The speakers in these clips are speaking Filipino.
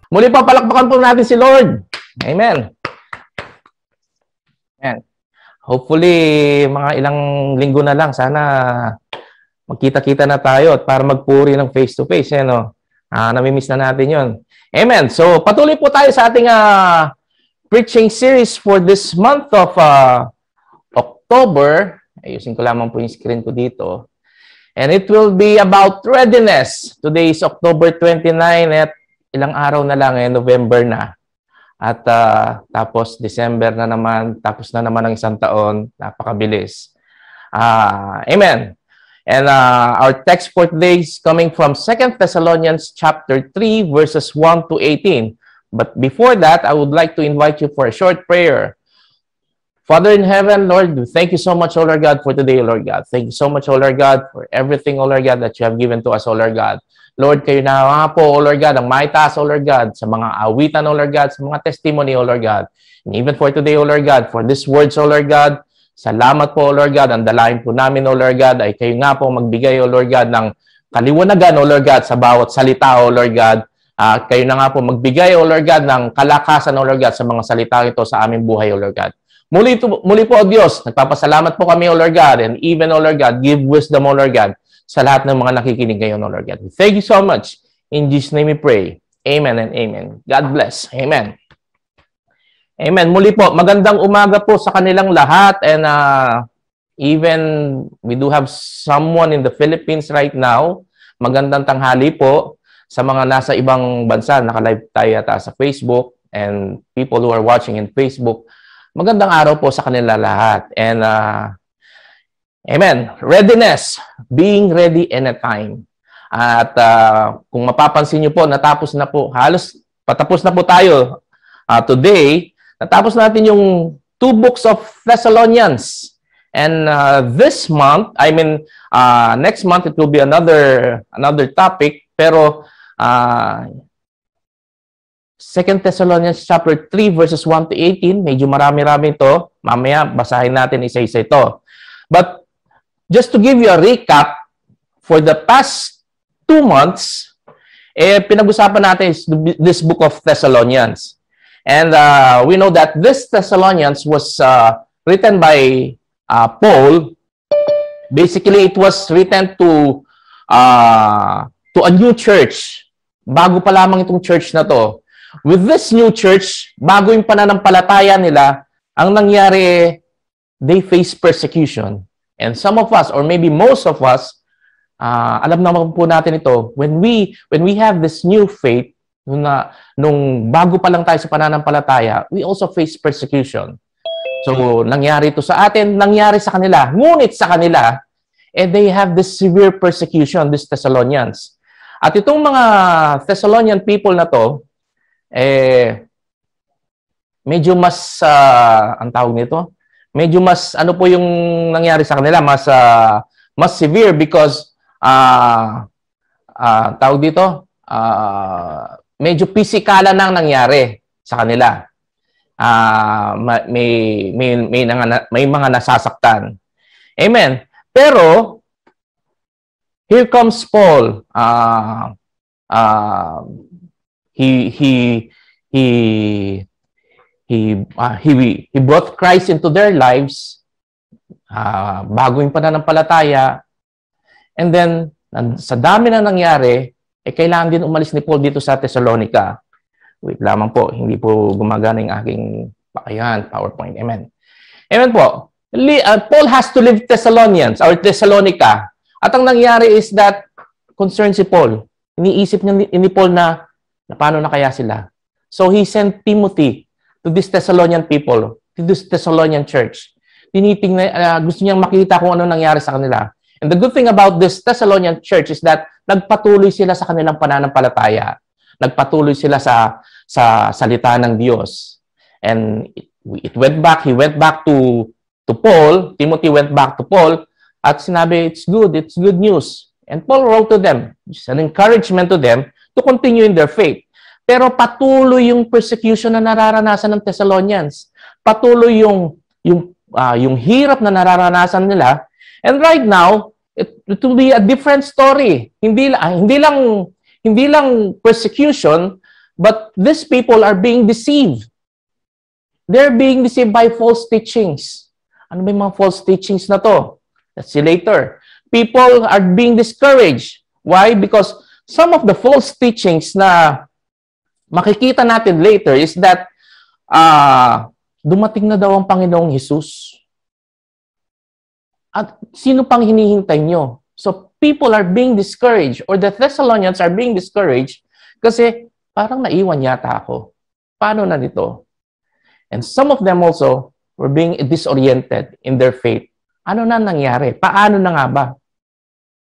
Muli pa, palakpakan po natin si Lord. Amen. Amen. Hopefully, mga ilang linggo na lang, sana magkita-kita na tayo at para magpuri ng face-to-face. Namimiss na natin yon. Amen. So, patuloy po tayo sa ating preaching series for this month of October. Ayusin ko lamang po yung screen ko dito. And it will be about readiness. Today is October 29 at ilang araw na lang, November na. At tapos December na naman, tapos na naman ang isang taon. Napakabilis. Amen. And our text for today is coming from 2 Thessalonians chapter 3, verses 1 to 18. But before that, I would like to invite you for a short prayer. Father in heaven, Lord, thank you so much, O Lord God, for today, O Lord God. Thank you so much, O Lord God, for everything, O Lord God, that you have given to us, O Lord God. Lord, kayo na nga po, O Lord God, ang maitaas, O Lord God, sa mga awitan, O Lord God, sa mga testimony, O Lord God. And even for today, O Lord God, for these words, O Lord God, salamat po, O Lord God. Ang dalahin po namin, O Lord God, ay kayo nga po magbigay, O Lord God, ng kaliwanagan, O Lord God, sa bawat salita, O Lord God. Kayo na nga po magbigay, O Lord God, ng kalakasan, O Lord God, sa mga salita ito sa aming buhay, O Lord God. Muli po, O Diyos, nagpapasalamat po kami, O Lord God, and even, O Lord God, give wisdom, O Lord God, sa lahat ng mga nakikinig ngayon, O Lord God. Thank you so much. In Jesus' name we pray. Amen and amen. God bless. Amen. Amen. Muli po, magandang umaga po sa kanilang lahat. And even we do have someone in the Philippines right now. Magandang tanghali po sa mga nasa ibang bansa. Naka-live tayo yata sa Facebook. And people who are watching in Facebook. Magandang araw po sa kanila lahat. And amen. Readiness. Being ready anytime. At kung mapapansin nyo po, natapos na po. Halos patapos na po tayo today. Natapos natin yung 2 books of Thessalonians. And this month, next month, it will be another topic. Pero 2 Thessalonians chapter 3, verses 1 to 18, medyo marami-rami ito. Mamaya, basahin natin isa-isa ito. But just to give you a recap, for the past 2 months, pinag-usapan natin this book of Thessalonians. And we know that this Thessalonians was written by Paul. Basically, it was written to a new church. Bago pa lamang itong church na to. With this new church, bago yung pananampalataya nila, ang nangyari, they face persecution. And some of us, or maybe most of us, alam naman po natin ito, when we have this new faith, nung bago pa lang tayo sa pananampalataya, we also face persecution. So, nangyari ito sa atin, nangyari sa kanila. Ngunit sa kanila, they have this severe persecution, these Thessalonians. At itong mga Thessalonian people na to, medyo mas, ang tawag nito, medyo mas, ano po yung nangyari sa kanila, mas severe because, tawag dito, medyo pisikalan nang nangyari sa kanila. May mga nasasaktan. Amen. Pero here comes Paul. He brought Christ into their lives. Bago yung pananampalataya. And then sa dami na nangyari, kailangan din umalis ni Paul dito sa Thessalonica. Wait lamang po, hindi po gumagana yung aking PowerPoint. Amen. Amen po. Paul has to leave Thessalonians or Thessalonica. At ang nangyari is that, concerned si Paul. Iniisip ni Paul na paano na kaya sila. So he sent Timothy to this Thessalonian people, to this Thessalonian church. Gusto niyang makita kung ano nangyari sa kanila. And the good thing about this Thessalonian church is that nagpatuloy sila sa kanilang pananampalataya. Nagpatuloy sila sa salita ng Diyos. And he went back to Paul. Timothy went back to Paul at sinabi, it's good news. And Paul wrote to them, it's an encouragement to them to continue in their faith. Pero patuloy yung persecution na nararanasan ng Thessalonians. Patuloy yung hirap na nararanasan nila. And right now, it will be a different story. Hindi lang persecution, But these people are being deceived. They're being deceived by false teachings. Ano ba yung mga false teachings na to? Let's see later. People are being discouraged. Why? Because some of the false teachings na makikita natin later is that dumating na daw ang Panginoong Hesus. At sino pang hinihintay nyo? So people are being discouraged, or the Thessalonians are being discouraged kasi parang naiwan yata ako. Paano na dito? And some of them also were being disoriented in their faith. Ano na nangyari? Paano na nga ba?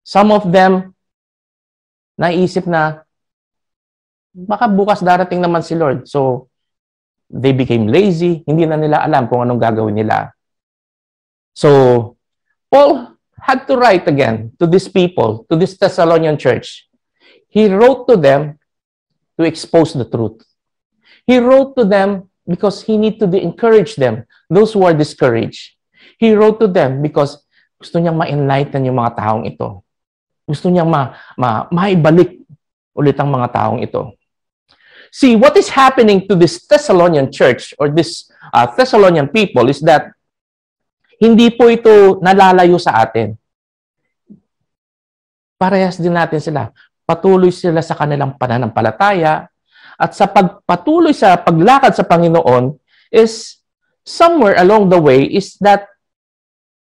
Some of them naisip na baka bukas darating naman si Lord. So they became lazy. Hindi na nila alam kung anong gagawin nila. So Paul had to write again to these people, to this Thessalonian church. He wrote to them to expose the truth. He wrote to them because he needed to encourage them, those who are discouraged. He wrote to them because gusto niyang ma-enlighten yung mga taong ito. Gusto niyang maibalik ulit ang mga taong ito. See, what is happening to this Thessalonian church or this Thessalonian people is that hindi po ito nalalayo sa atin. Parehas din natin sila. Patuloy sila sa kanilang pananampalataya at sa pagpatuloy sa paglakad sa Panginoon is somewhere along the way is that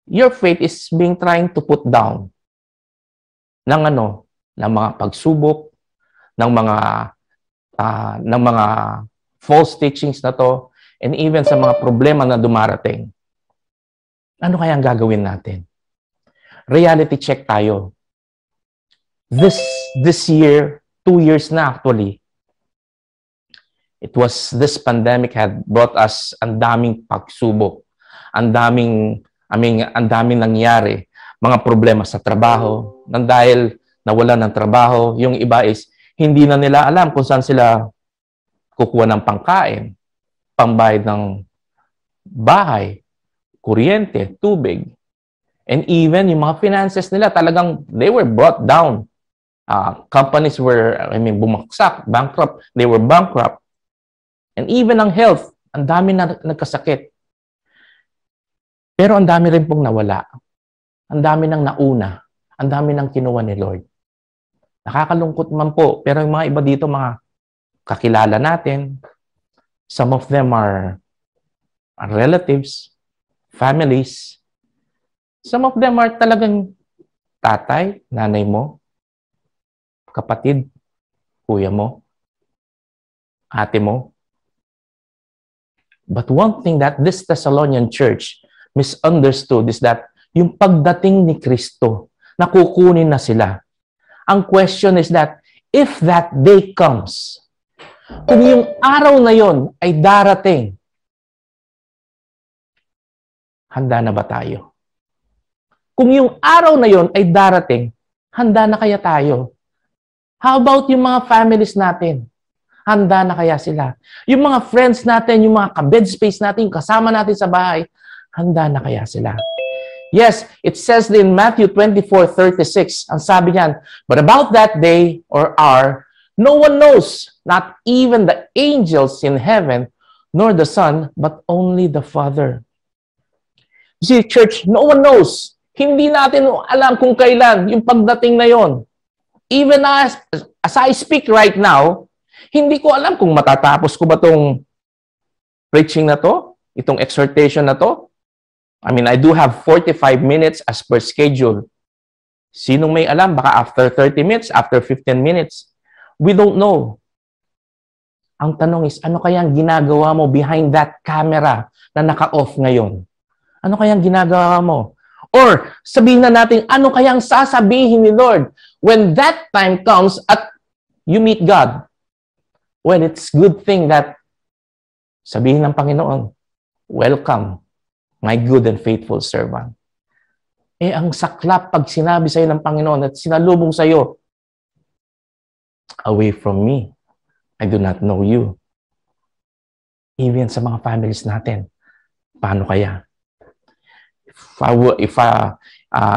your faith is being trying to put down ng mga pagsubok, ng mga false teachings na to, and even sa mga problema na dumarating. Ano kaya ang gagawin natin? Reality check tayo. This year, 2 years na actually, this pandemic had brought us ang daming pagsubok, ang daming nangyari, mga problema sa trabaho, nang dahil nawalan ng trabaho, yung iba is hindi na nila alam kung saan sila kukuha ng pangkain, pambayad ng bahay, kuryente, tubig. And even yung mga finances nila talagang they were brought down. Companies were, bumagsak, bankrupt. They were bankrupt. And even ang health, ang dami na nagkasakit. Pero ang dami rin pong nawala. Ang dami nang nauna. Ang dami nang kinuha ni Lord. Nakakalungkot man po. Pero yung mga iba dito, mga kakilala natin, some of them are relatives, families. Some of them are talagang tatay, nanay mo, kapatid, kuya mo, ate mo. But one thing that this Thessalonian church misunderstood is that yung pagdating ni Kristo, nakukunin na sila. Ang question is that if that day comes, kung yung araw na yon ay darating, handa na ba tayo? Kung yung araw na yon ay darating, handa na kaya tayo? How about yung mga families natin? Handa na kaya sila? Yung mga friends natin, yung mga ka-bed space natin, yung kasama natin sa bahay, handa na kaya sila? Yes, it says in Matthew 24:36, ang sabi niyan, but about that day or hour, no one knows, not even the angels in heaven, nor the Son, but only the Father. You see, church, no one knows. Hindi natin alam kung kailan yung pagdating na yon. Even as I speak right now, hindi ko alam kung matatapos ko ba itong preaching na to, itong exhortation na to. I do have 45 minutes as per schedule. Sinong may alam? Baka after 30 minutes, after 15 minutes. We don't know. Ang tanong is, ano kayang ginagawa mo behind that camera na naka-off ngayon? Ano kayang ginagawa mo? Or sabihin na natin, ano kayang sasabihin ni Lord when that time comes at you meet God? Well, it's good thing that sabihin ng Panginoon, welcome, my good and faithful servant. Ang saklap pag sinabi sa'yo ng Panginoon at sinalubong sa'yo, away from me, I do not know you. Even sa mga families natin, paano kaya?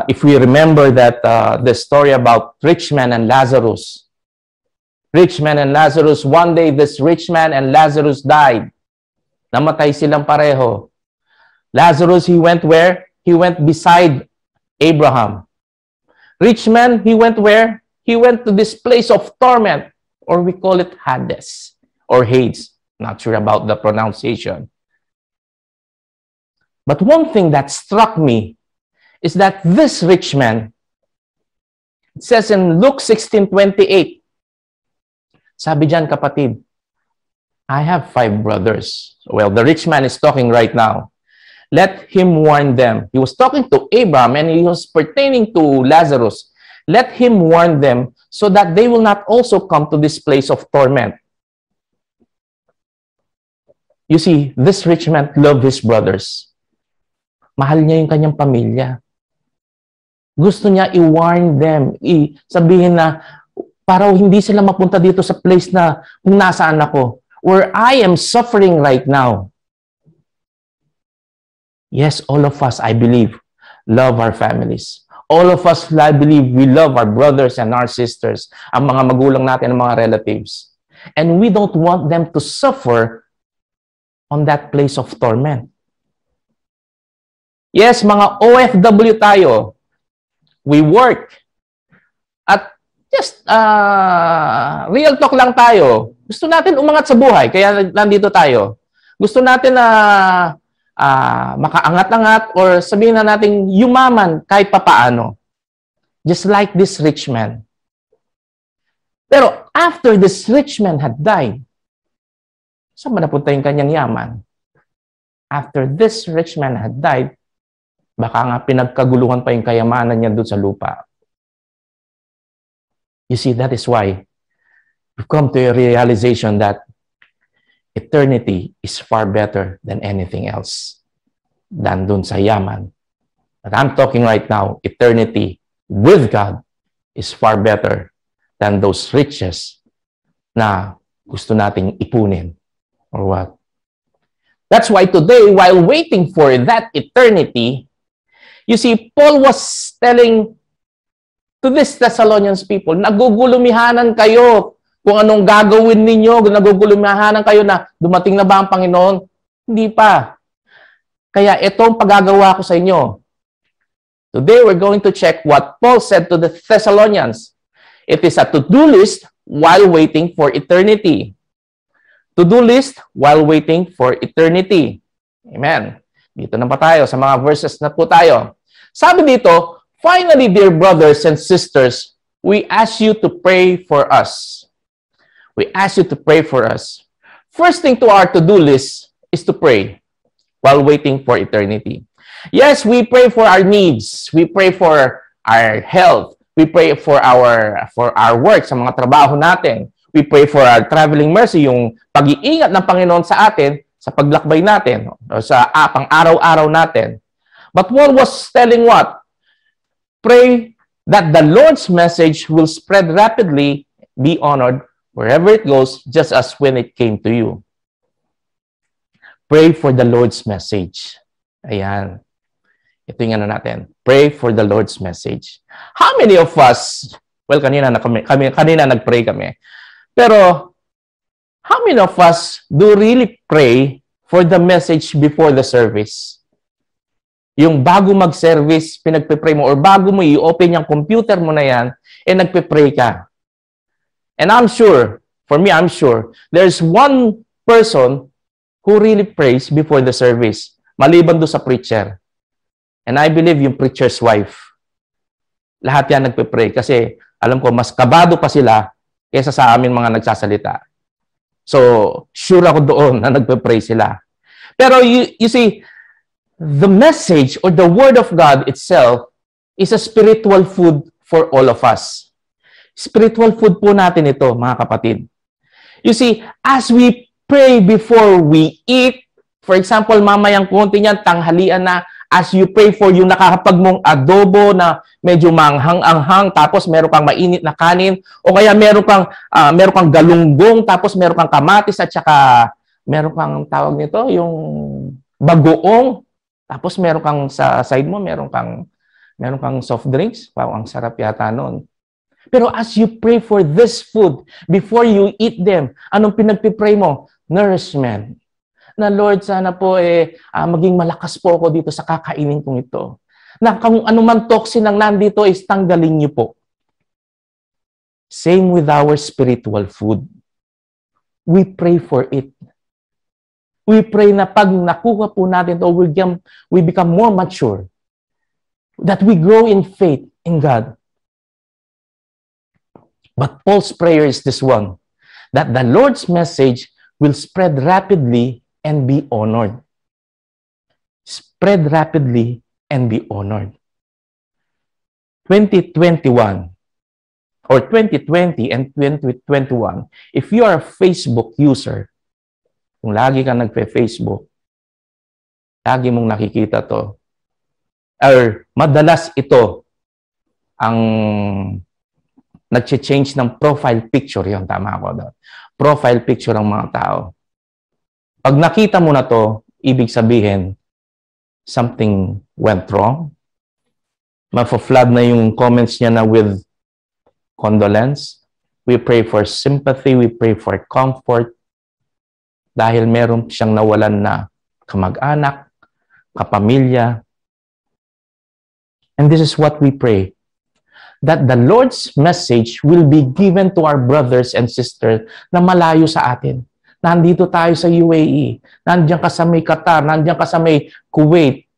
If we remember that the story about rich man and Lazarus, Rich man and Lazarus. One day, this rich man and Lazarus died. Namatay silang pareho. Lazarus, he went where? He went beside Abraham. Rich man, he went where? He went to this place of torment, or we call it Hades, or Hades. Not sure about the pronunciation. But one thing that struck me is that this rich man, it says in Luke 16:28, sabi diyan, kapatid, I have 5 brothers. Well, the rich man is talking right now. Let him warn them. He was talking to Abraham and he was pertaining to Lazarus. Let him warn them so that they will not also come to this place of torment. You see, this rich man loved his brothers. Mahal niya yung kanyang pamilya. Gusto niya i-warn them, sabihin na para hindi sila mapunta dito sa place na kung nasaan ako, where I am suffering right now. Yes, all of us, I believe, love our families. All of us, I believe, we love our brothers and our sisters, ang mga magulang natin, ang mga relatives. And we don't want them to suffer on that place of torment. Yes, mga OFW tayo. We work. At just real talk lang tayo. Gusto natin umangat sa buhay, kaya nandito tayo. Gusto natin na makaangat-angat or sabihin na natin yumaman kahit papaano. Just like this rich man. Pero after this rich man had died, saan ba napunta yung kanyang yaman? After this rich man had died, baka nga pinagkaguluhan pa yung kayamanan niya doon sa lupa. You see, that is why we've come to a realization that eternity is far better than anything else than dun sa yaman. But I'm talking right now, eternity with God is far better than those riches na gusto nating ipunin or what. That's why today, while waiting for that eternity, you see, Paul was telling to this Thessalonians people, nagugulumihanan kayo kung anong gagawin ninyo, nagugulumihanan kayo na dumating na ba ang Panginoon? Hindi pa. Kaya itong paggagawa ko sa inyo. Today, we're going to check what Paul said to the Thessalonians. It is a to-do list while waiting for eternity. To-do list while waiting for eternity. Amen. Dito na pa tayo sa mga verses na po tayo. Sabi dito, finally, dear brothers and sisters, we ask you to pray for us. We ask you to pray for us. First thing to our to-do list is to pray while waiting for eternity. Yes, we pray for our needs. We pray for our health. We pray for our work, sa mga trabaho natin. We pray for our traveling mercy, yung pag-iingat ng Panginoon sa atin, sa paglakbay natin, o sa pang-araw-araw natin. But Paul was telling what? Pray that the Lord's message will spread rapidly, be honored wherever it goes, just as when it came to you. Pray for the Lord's message. Ayan. Ito yung ano natin. Pray for the Lord's message. How many of us, well, kanina nag-pray kami. Pero, how many of us do really pray for the message before the service? Yung bago mag-service, pinagpe-pray mo, or bago mo i-open yung computer mo na yan, nagpe-pray ka. And I'm sure, for me, I'm sure, there's one person who really prays before the service, maliban do sa preacher. And I believe yung preacher's wife. Lahat yan nagpe-pray kasi alam ko, mas kabado pa sila kaysa sa amin mga nagsasalita. So, sure ako doon na nagpe-pray sila. Pero you see, the message or the Word of God itself is a spiritual food for all of us. Spiritual food po natin ito, mga kapatid. You see, as we pray before we eat, for example, mamayang konti niyan, tanghalian na, as you pray for yung nakakapag mong adobo na medyo manghang-anghang, tapos meron kang mainit na kanin, o kaya meron kang galunggong, tapos meron kang kamatis, at saka meron kang tawag nito, yung bagoong, tapos meron kang sa side mo, meron kang soft drinks. Wow, ang sarap yata noon. Pero as you pray for this food, before you eat them, anong pinagpipray mo? Nourishment. Na Lord, sana po maging malakas po ako dito sa kakainin kong ito. Na kung anuman toxin ang nandito is tanggalin niyo po. Same with our spiritual food. We pray for it. We pray na pag nakuha po natin ito, we become more mature. That we grow in faith in God. But Paul's prayer is this one, that the Lord's message will spread rapidly and be honored. Spread rapidly and be honored. 2021 or 2020 and 2021, if you are a Facebook user, kung lagi ka nagpe-Facebook, lagi mong nakikita to, or madalas ito ang nag-change ng profile picture, yung tama ako doon. Profile picture ng mga tao. Pag nakita mo na to, ibig sabihin, something went wrong. Mafo-flood na yung comments niya na with condolence. We pray for sympathy. We pray for comfort. Dahil meron siyang nawalan na kamag-anak, kapamilya. And this is what we pray. That the Lord's message will be given to our brothers and sisters na malayo sa atin. Nandito tayo sa UAE. Nandiyan ka sa may Qatar. Nandiyan ka sa may Kuwait.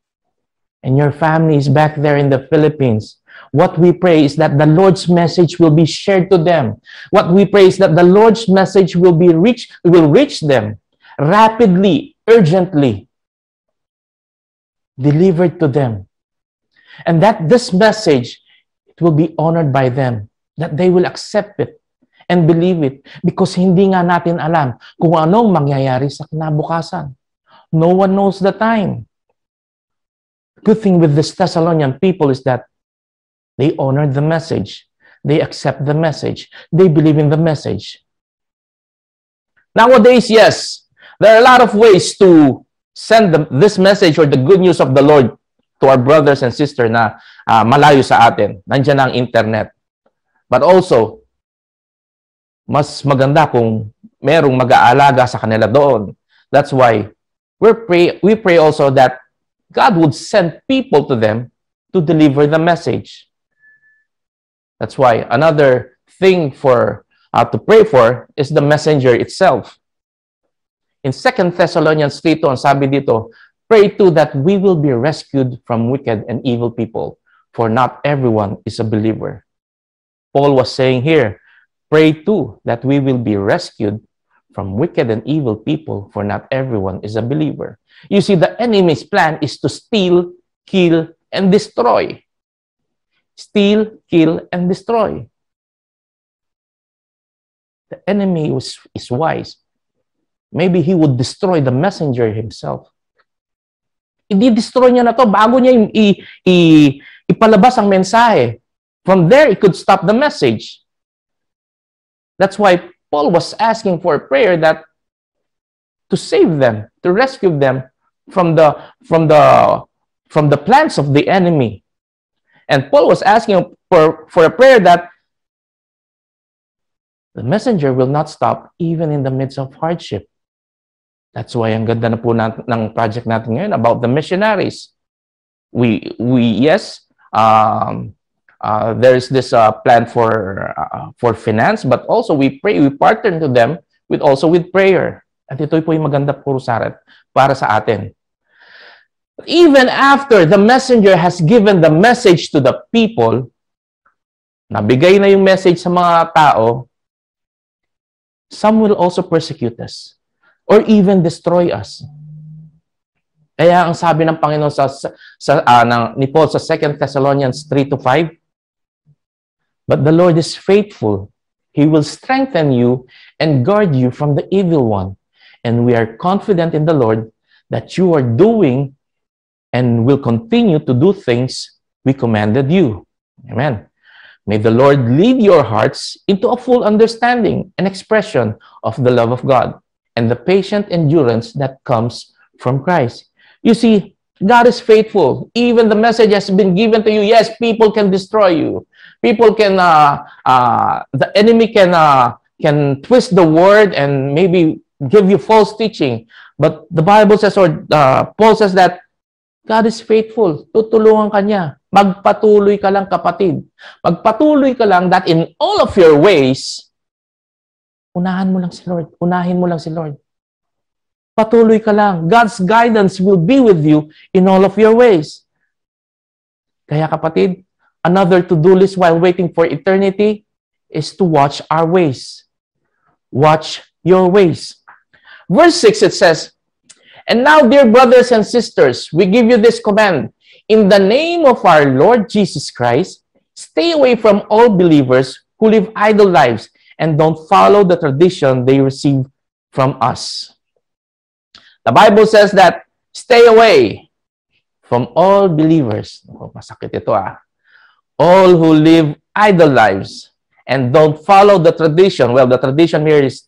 And your family is back there in the Philippines. What we pray is that the Lord's message will be shared to them. What we pray is that the Lord's message will reach them rapidly, urgently, delivered to them. And that this message, it will be honored by them, that they will accept it and believe it because hindi nga natin alam kung anong mangyayari sa kinabukasan. No one knows the time. Good thing with this Thessalonian people is that they honored the message. They accept the message. They believe in the message. Nowadays, yes, there are a lot of ways to send this message or the good news of the Lord to our brothers and sisters na malayo sa atin. Nandiyan ang internet. But also, mas maganda kung merong mag-aalaga sa kanila doon. That's why we pray also that God would send people to them to deliver the message. That's why another thing to pray for is the messenger itself. In 2 Thessalonians 3:2, sabi dito, pray too that we will be rescued from wicked and evil people, for not everyone is a believer. Paul was saying here, pray too that we will be rescued from wicked and evil people, for not everyone is a believer. You see, the enemy's plan is to steal, kill, and destroy. Steal, kill, and destroy. The enemy is wise. Maybe he would destroy the messenger himself. I-destroy niya na to bago niya ipalabas ang mensahe. From there, it could stop the message. That's why Paul was asking for a prayer that to save them, to rescue them from the plans of the enemy. And Paul was asking for a prayer that the messenger will not stop even in the midst of hardship. That's why ang ganda na po ng project natin ngayon about the missionaries. There's this plan for finance, but also we partner to them with prayer. At ito po yung maganda po para sa atin. Even after the messenger has given the message to the people, nabigay na yung message sa mga tao, some will also persecute us or even destroy us. Kaya ang sabi ng Panginoon ni Paul sa 2 Thessalonians 3:5, but the Lord is faithful. He will strengthen you and guard you from the evil one. And we are confident in the Lord that you are doing and will continue to do things we commanded you. Amen. May the Lord lead your hearts into a full understanding and expression of the love of God and the patient endurance that comes from Christ. You see, God is faithful. Even the message has been given to you. Yes, people can destroy you. People can, the enemy can twist the word and maybe give you false teaching. But the Bible says, or Paul says that God is faithful. Tutulungan ka niya. Magpatuloy ka lang, kapatid. Magpatuloy ka lang that in all of your ways, unahan mo lang si Lord. Unahin mo lang si Lord. Patuloy ka lang. God's guidance will be with you in all of your ways. Kaya kapatid, another to-do list while waiting for eternity is to watch our ways. Watch your ways. Verse 6, it says, "And now, dear brothers and sisters, we give you this command. In the name of our Lord Jesus Christ, stay away from all believers who live idle lives and don't follow the tradition they receive from us." The Bible says that stay away from all believers. Oh, masakit ito All who live idle lives and don't follow the tradition. Well, the tradition here is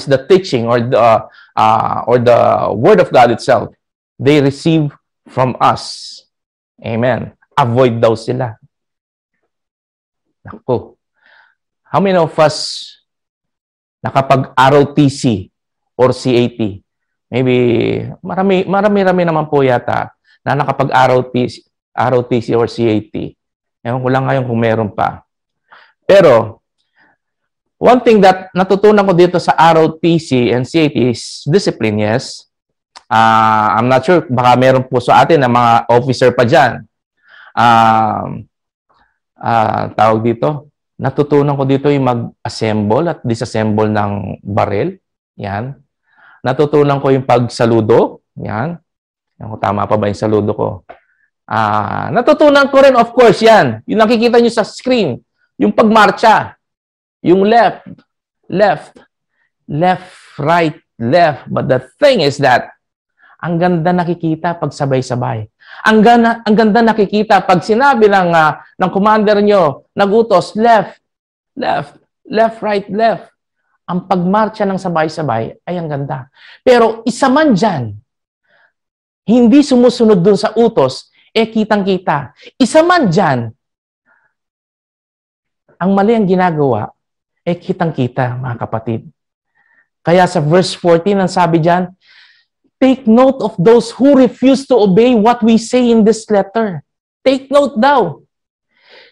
the teaching or the word of God itself. They receive from us. Amen. Avoid daw sila. Naku. How many of us nakapag-ROTC or CAT? Maybe, marami naman po yata na nakapag-ROTC or CAT. Ewan ko lang ngayon kung meron pa. Pero, one thing that natutunan ko dito sa ROTC and CAT is discipline, yes. I'm not sure, baka meron po sa atin na mga officer pa dyan. Tawag dito, natutunan ko dito yung mag-assemble at disassemble ng baril. Yan. Natutunan ko yung pagsaludo. Yan. Yan, tama pa ba yung saludo ko? Natutunan ko rin, of course, yan. Yung nakikita nyo sa screen. Yung pagmarcha. Yung left, right, left. But the thing is that, ang ganda nakikita pag sabay-sabay. Ang ganda nakikita pag sinabi ng commander nyo, nagutos, left, right, left. Ang pagmarcha ng sabay-sabay ay ang ganda. Pero isa man dyan, hindi sumusunod dun sa utos, kitang-kita. Isa man dyan, ang mali ang ginagawa, kitang-kita, mga kapatid. Kaya sa verse 14, ang sabi dyan, take note of those who refuse to obey what we say in this letter. Take note daw.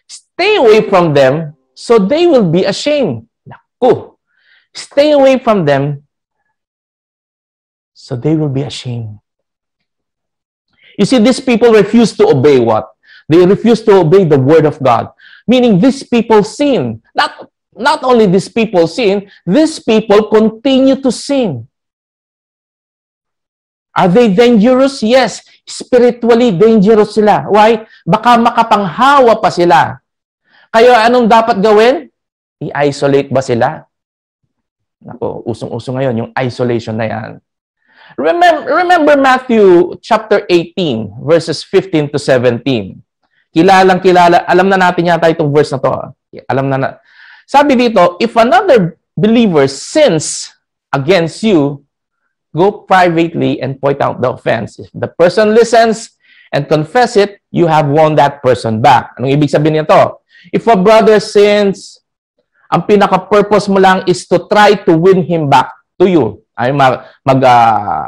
Stay away from them so they will be ashamed. Naku. Stay away from them so they will be ashamed. You see, these people refuse to obey what? They refuse to obey the word of God. Meaning, these people sin. Not only these people sin, these people continue to sin. Are they dangerous? Yes. Spiritually dangerous sila. Why? Baka makapanghawa pa sila. Kaya anong dapat gawin? I-isolate ba sila? Ako, usong-usong ngayon, yung isolation na yan. Remember Matthew chapter 18, verses 15 to 17. Kilalang-kilala. Alam na natin yata itong verse na to. Sabi dito, if another believer sins against you, go privately and point out the offense. If the person listens and confess it, you have won that person back. Anong ibig sabihin nito? If a brother sins, ang pinaka-purpose mo lang is to try to win him back to you. Ay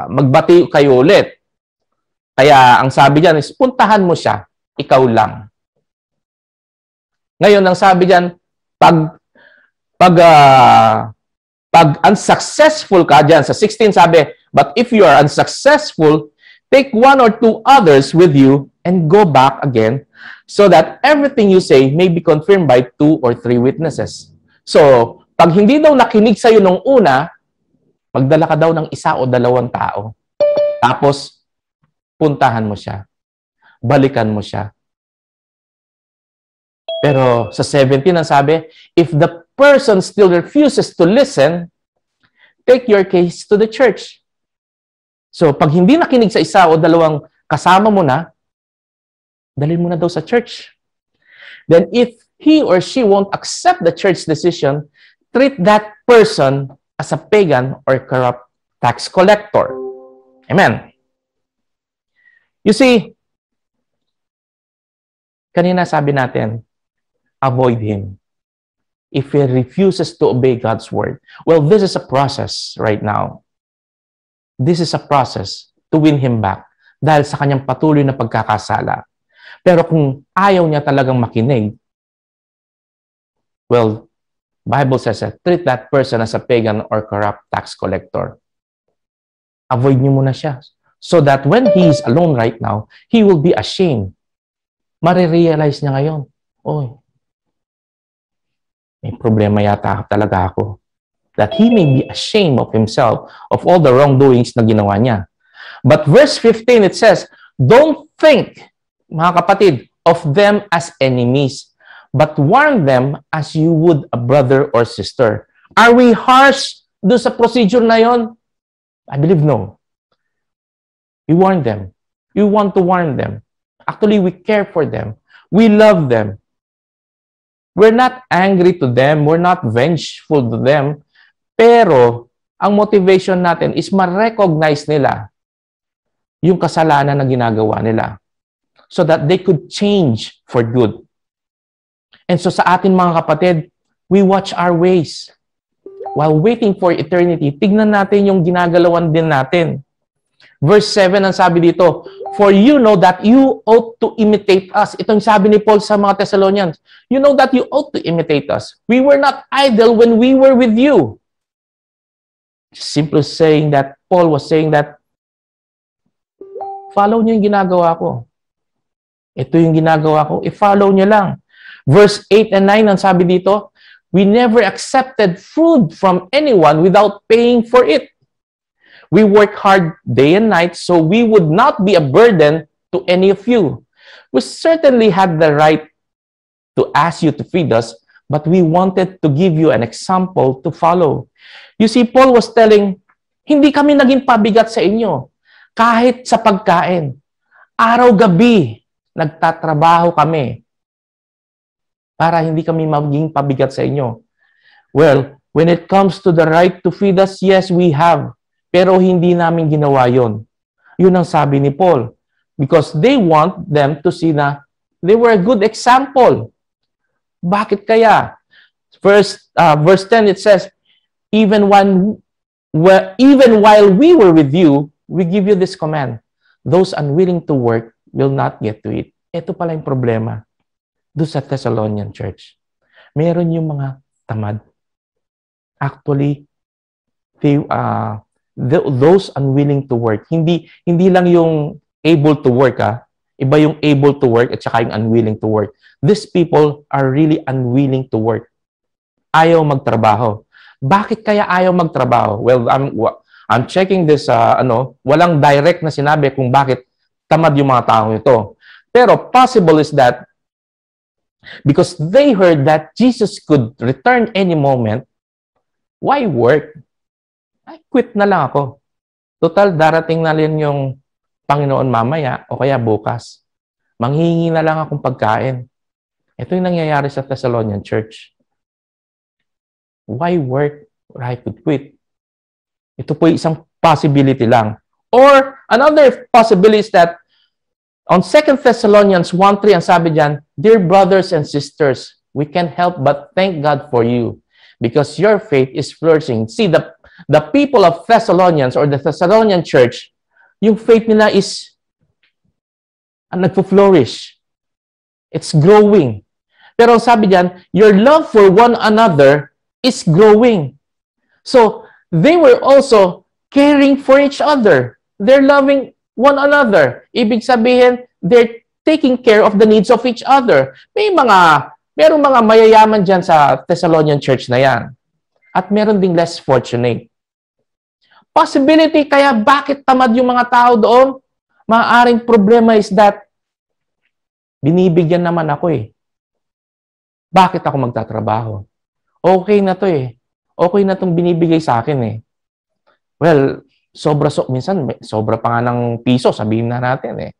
magbati kayo ulit. Kaya ang sabi diyan is puntahan mo siya, ikaw lang. Ngayon ang sabi diyan, pag unsuccessful ka diyan sa 16 sabi, but if you are unsuccessful, take one or two others with you and go back again so that everything you say may be confirmed by 2 or 3 witnesses. So, pag hindi daw nakinig sa'yo nung una, magdala ka daw ng 1 o 2 tao. Tapos, puntahan mo siya. Balikan mo siya. Pero sa 17 ang sabi, if the person still refuses to listen, take your case to the church. So, pag hindi nakinig sa 1 o 2 kasama mo na, dalhin mo na daw sa church. Then, if he or she won't accept the church decision, treat that person as a pagan or corrupt tax collector. Amen. You see, kanina sabi natin, avoid him. If he refuses to obey God's word. Well, this is a process right now. This is a process to win him back dahil sa kanyang patuloy na pagkakasala. Pero kung ayaw niya talagang makinig, well, Bible says that treat that person as a pagan or corrupt tax collector. Avoid niyo muna siya. So that when he is alone right now, he will be ashamed. Marirealize niya ngayon, oy, may problema yata talaga ako. That he may be ashamed of himself, of all the wrongdoings na ginawa niya. But verse 15, it says, don't think, mga kapatid, of them as enemies, but warn them as you would a brother or sister. Are we harsh doon sa procedure na yon? I believe no. We warn them. We want to warn them. Actually, we care for them. We love them. We're not angry to them. We're not vengeful to them. Pero, ang motivation natin is ma-recognize nila yung kasalanan na ginagawa nila so that they could change for good. And so sa atin mga kapatid, we watch our ways. While waiting for eternity, tignan natin yung ginagalawan din natin. Verse 7, ang sabi dito, for you know that you ought to imitate us. Ito yung sabi ni Paul sa mga Thessalonians. You know that you ought to imitate us. We were not idle when we were with you. Simply saying that, Paul was saying that, follow niyo yung ginagawa ko. Ito yung ginagawa ko, i-follow niyo lang. Verse 8 and 9, ang sabi dito, we never accepted food from anyone without paying for it. We work hard day and night so we would not be a burden to any of you. We certainly had the right to ask you to feed us, but we wanted to give you an example to follow. You see, Paul was telling, hindi kami naging pabigat sa inyo. Kahit sa pagkain. Araw-gabi, nagtatrabaho kami para hindi kami maging pabigat sa inyo. Well, when it comes to the right to feed us, yes, we have. Pero hindi namin ginawa yon. Yun ang sabi ni Paul. Because they want them to see na they were a good example. Bakit kaya? Verse 10, it says, even while we were with you, we give you this command. Those unwilling to work will not get to eat. Ito pala yung problema doon sa Thessalonian church. Meron yung mga tamad. Actually, those unwilling to work. Hindi lang yung able to work, iba yung able to work at saka yung unwilling to work. These people are really unwilling to work. Ayaw magtrabaho. Bakit kaya ayaw magtrabaho? Well, I'm checking this, walang direct na sinabi kung bakit tamad yung mga taong ito. Pero possible is that because they heard that Jesus could return any moment, why work? Ay, quit na lang ako. Total, darating na rin yung Panginoon mamaya o kaya bukas. Manghihingi na lang akong pagkain. Ito yung nangyayari sa Thessalonian church. Why work? I could quit. Ito po yung isang possibility lang. Or another possibility is that on 2 Thessalonians 1:3, ang sabi diyan, dear brothers and sisters, we can't help but thank God for you because your faith is flourishing. See, the people of Thessalonians or the Thessalonian church, yung faith nila is nagpo-flourish. It's growing. Pero sabi diyan, your love for one another is growing. So, they were also caring for each other. They're loving one another. Ibig sabihin, they're taking care of the needs of each other. Merong mga mayayaman dyan sa Thessalonian church na yan. At meron ding less fortunate. Possibility kaya bakit tamad yung mga tao doon? Maaaring problema is that binibigyan naman ako eh. Bakit ako magtatrabaho? Okay na to eh. Okay na itong binibigay sa akin eh. Well, minsan sobra pa nga ng piso, sabihin na natin eh.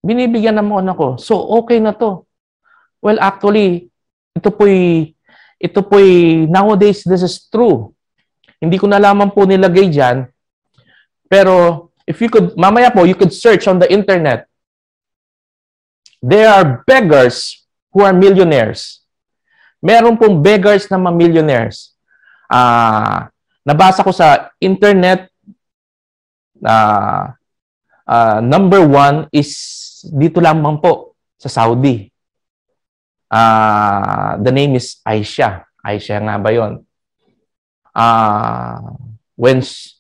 Binibigyan naman ako. So, okay na to. Well, actually, ito po'y nowadays, this is true. Hindi ko na lamang po nilagay dyan. Pero, if you could, mamaya po, you could search on the internet. There are beggars who are millionaires. Meron pong beggars na ma-millionaires. Nabasa ko sa internet, number 1 is dito lamang po sa Saudi. The name is Aisha. Aisha nga ba yun?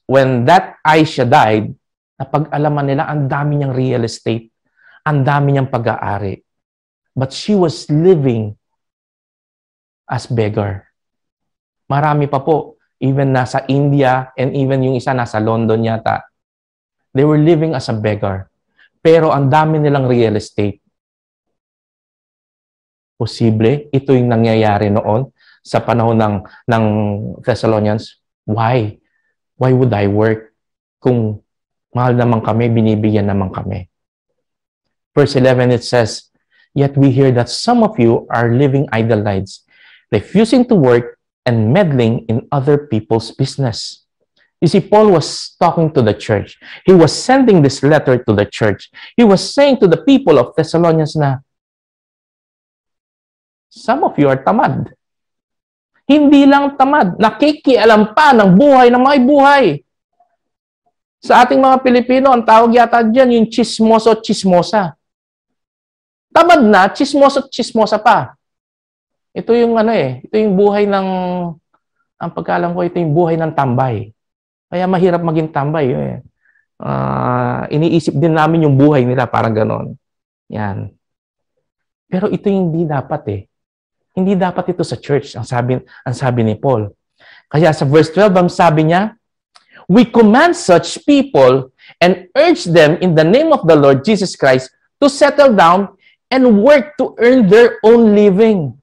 When that Aisha died, napag-alaman nila ang dami niyang real estate, ang dami niyang pag-aari. But she was living as beggar. Marami pa po, even nasa India and even yung isa nasa London yata. They were living as a beggar. Pero ang dami nilang real estate. Posible, ito yung nangyayari noon sa panahon ng Thessalonians. Why? Why would I work? Kung mahal naman kami, binibigyan naman kami. Verse 11, it says, "Yet we hear that some of you are living idle lives, refusing to work and meddling in other people's business." You see, Paul was talking to the church. He was sending this letter to the church. He was saying to the people of Thessalonians na, some of you are tamad. Hindi lang tamad, nakikialam pa ng buhay ng mga buhay. Sa ating mga Pilipino, ang tawag yata dyan, yung chismoso, chismosa. Tamad na, chismoso, chismosa pa. Ito yung ito yung buhay ng, ang pagkaalam ko, ito yung buhay ng tambay. Kaya mahirap maging tambay. Iniisip din namin yung buhay nila, parang ganon. Yan. Pero ito yung hindi dapat Hindi dapat ito sa church, ang sabi ni Paul. Kaya sa verse 12, ang sabi niya, "We command such people and urge them in the name of the Lord Jesus Christ to settle down and work to earn their own living."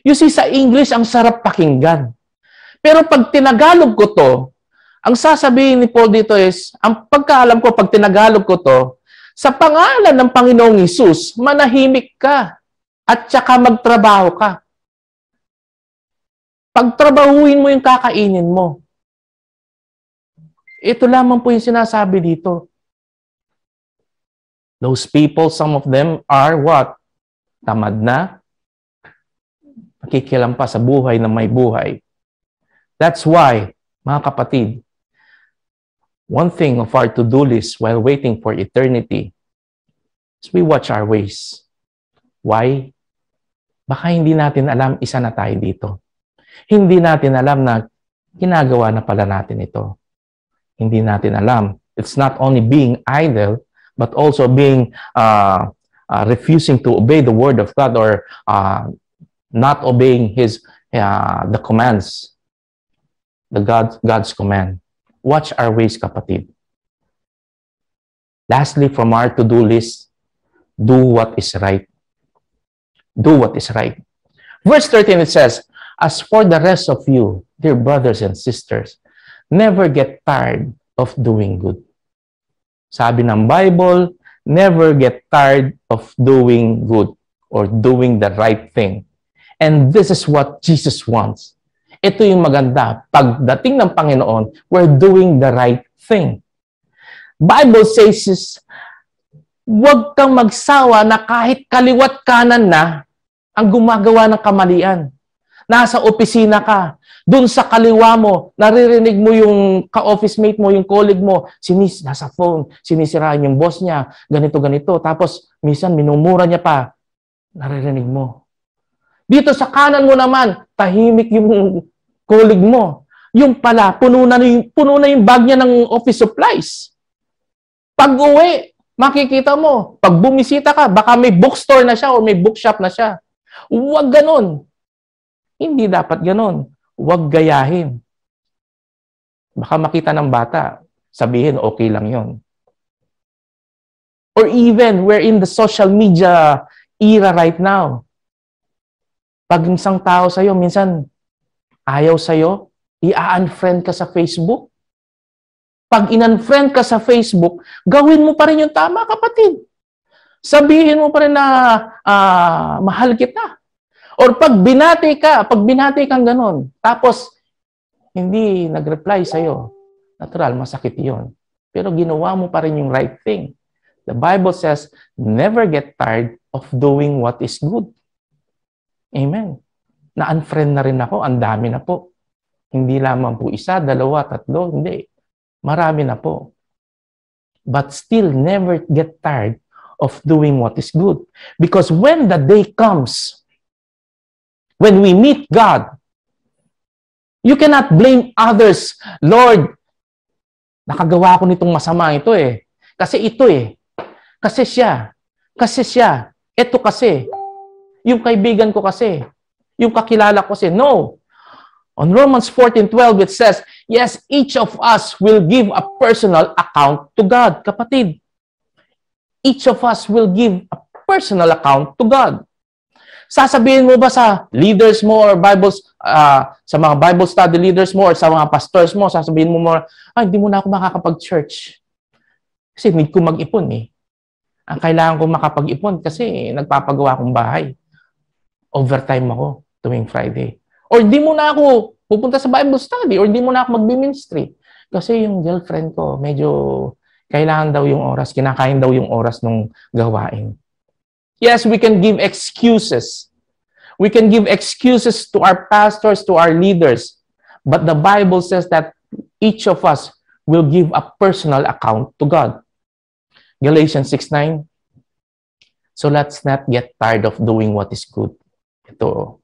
You see, sa English, ang sarap pakinggan. Pero pag tinagalog ko to, ang sasabihin ni Paul dito is, ang pagkaalam ko, pag tinagalog ko to, sa pangalan ng Panginoong Hesus, manahimik ka at saka magtrabaho ka. Pagtrabahuin mo yung kakainin mo. Ito lamang po yung sinasabi dito. Those people, some of them are what? Tamad na. Nakikialam pa sa buhay na may buhay. That's why, mga kapatid, one thing of our to-do list while waiting for eternity is we watch our ways. Why? Baka hindi natin alam, isa na tayo dito. Hindi natin alam na ginagawa na pala natin ito. Hindi natin alam. It's not only being idle, but also being refusing to obey the word of God or not obeying the commands, God's command. Watch our ways, kapatid. Lastly, from our to-do list, do what is right. Do what is right. Verse 13, it says, "As for the rest of you, dear brothers and sisters, never get tired of doing good." Sabi ng Bible, never get tired of doing good or doing the right thing. And this is what Jesus wants. Ito yung maganda. Pagdating ng Panginoon, we're doing the right thing. Bible says, huwag kang magsawa na kahit kaliwat kanan na ang gumagawa ng kamalian. Nasa opisina ka, dun sa kaliwa mo, naririnig mo yung ka-office mate mo, yung colleague mo, nasa phone, sinisiraan yung boss niya, ganito. Tapos, minsan, minumura niya pa, naririnig mo. Dito sa kanan mo naman, tahimik yung colleague mo. Yung pala, puno na yung bag niya ng office supplies. Pag uwi, makikita mo, pag bumisita ka, baka may bookstore na siya o may bookshop na siya. Huwag ganon. Hindi dapat ganon. Huwag gayahin. Baka makita ng bata, sabihin okay lang yon. Or even, we're in the social media era right now. Pag isang tao sa'yo, minsan ayaw sa'yo, i-unfriend ka sa Facebook. Pag in-unfriend ka sa Facebook, gawin mo pa rin yung tama, kapatid. Sabihin mo pa rin na mahal kita. Or pag binati kang ganon, tapos hindi nag-reply sa'yo, natural, masakit yon. Pero ginawa mo pa rin yung right thing. The Bible says, never get tired of doing what is good. Amen. Na-unfriend na rin ako. Ang dami na po. Hindi lamang po isa, dalawa, tatlo. Hindi. Marami na po. But still, never get tired of doing what is good. Because when the day comes, when we meet God, you cannot blame others. Lord, nakagawa ko nitong masama ito eh. Kasi ito eh. Kasi siya. Kasi siya. Ito kasi. Yung kaibigan ko kasi. Yung kakilala ko kasi. No. On Romans 14:12 it says, yes, each of us will give a personal account to God. Kapatid, each of us will give a personal account to God. Sasabihin mo ba sa leaders mo or sa mga Bible study leaders mo or sa mga pastors mo, sasabihin mo ay, hindi mo na ako makakapag-church. Kasi need ko mag-ipon eh. Ang kailangan ko makapag-ipon kasi nagpapagawa akong bahay. Overtime ako tuwing Friday. Or hindi mo na ako pupunta sa Bible study or hindi mo na ako mag-ministry. Kasi yung girlfriend ko, medyo kailangan daw yung oras, kinakain daw yung oras ng gawain. Yes, we can give excuses. We can give excuses to our pastors, to our leaders. But the Bible says that each of us will give a personal account to God. Galatians 6:9. So let's not get tired of doing what is good. Ito.